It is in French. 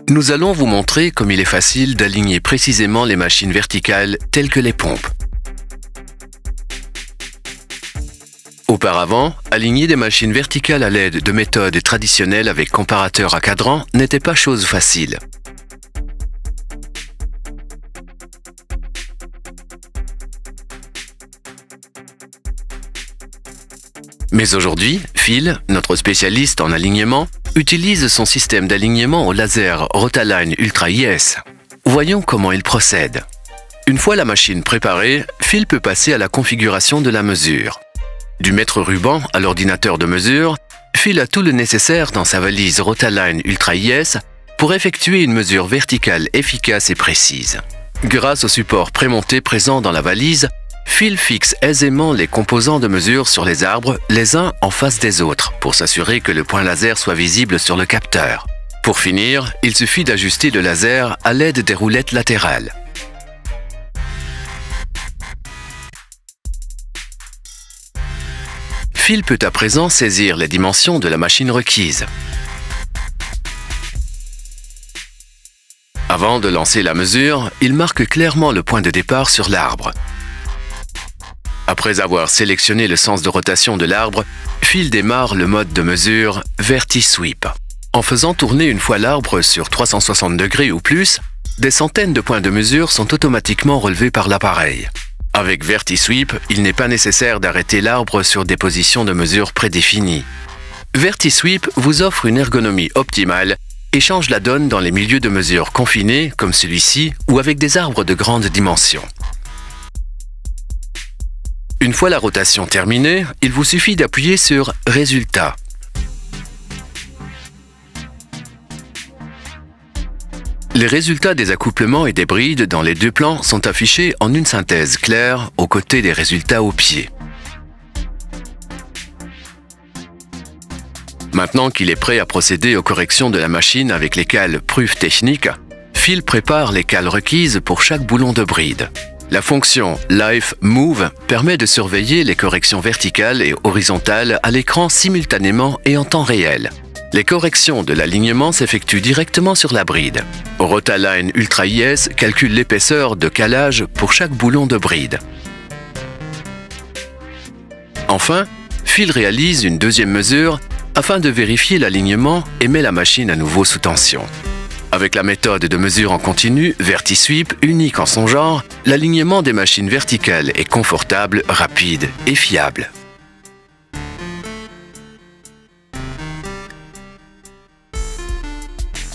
Nous allons vous montrer comme il est facile d'aligner précisément les machines verticales telles que les pompes. Auparavant, aligner des machines verticales à l'aide de méthodes traditionnelles avec comparateur à cadran n'était pas chose facile. Mais aujourd'hui, Phil, notre spécialiste en alignement, utilise son système d'alignement au laser Rotaline Ultra IS. Voyons comment il procède. Une fois la machine préparée, Phil peut passer à la configuration de la mesure. Du mètre ruban à l'ordinateur de mesure, Phil a tout le nécessaire dans sa valise Rotaline Ultra IS pour effectuer une mesure verticale efficace et précise. Grâce au support prémonté présent dans la valise, Phil fixe aisément les composants de mesure sur les arbres, les uns en face des autres, pour s'assurer que le point laser soit visible sur le capteur. Pour finir, il suffit d'ajuster le laser à l'aide des roulettes latérales. Phil peut à présent saisir les dimensions de la machine requise. Avant de lancer la mesure, il marque clairement le point de départ sur l'arbre. Après avoir sélectionné le sens de rotation de l'arbre, Phil démarre le mode de mesure Verti-Sweep. En faisant tourner une fois l'arbre sur 360 degrés ou plus, des centaines de points de mesure sont automatiquement relevés par l'appareil. Avec Verti-Sweep, il n'est pas nécessaire d'arrêter l'arbre sur des positions de mesure prédéfinies. Verti-Sweep vous offre une ergonomie optimale et change la donne dans les milieux de mesure confinés, comme celui-ci, ou avec des arbres de grande dimension. Une fois la rotation terminée, il vous suffit d'appuyer sur « Résultat ». Les résultats des accouplements et des brides dans les deux plans sont affichés en une synthèse claire aux côtés des résultats au pied. Maintenant qu'il est prêt à procéder aux corrections de la machine avec les cales Prüftechnik, Phil prépare les cales requises pour chaque boulon de bride. La fonction Live Move permet de surveiller les corrections verticales et horizontales à l'écran simultanément et en temps réel. Les corrections de l'alignement s'effectuent directement sur la bride. Rotaline Ultra IS calcule l'épaisseur de calage pour chaque boulon de bride. Enfin, Phil réalise une deuxième mesure afin de vérifier l'alignement et met la machine à nouveau sous tension. Avec la méthode de mesure en continu Verti-Sweep, unique en son genre, l'alignement des machines verticales est confortable, rapide et fiable.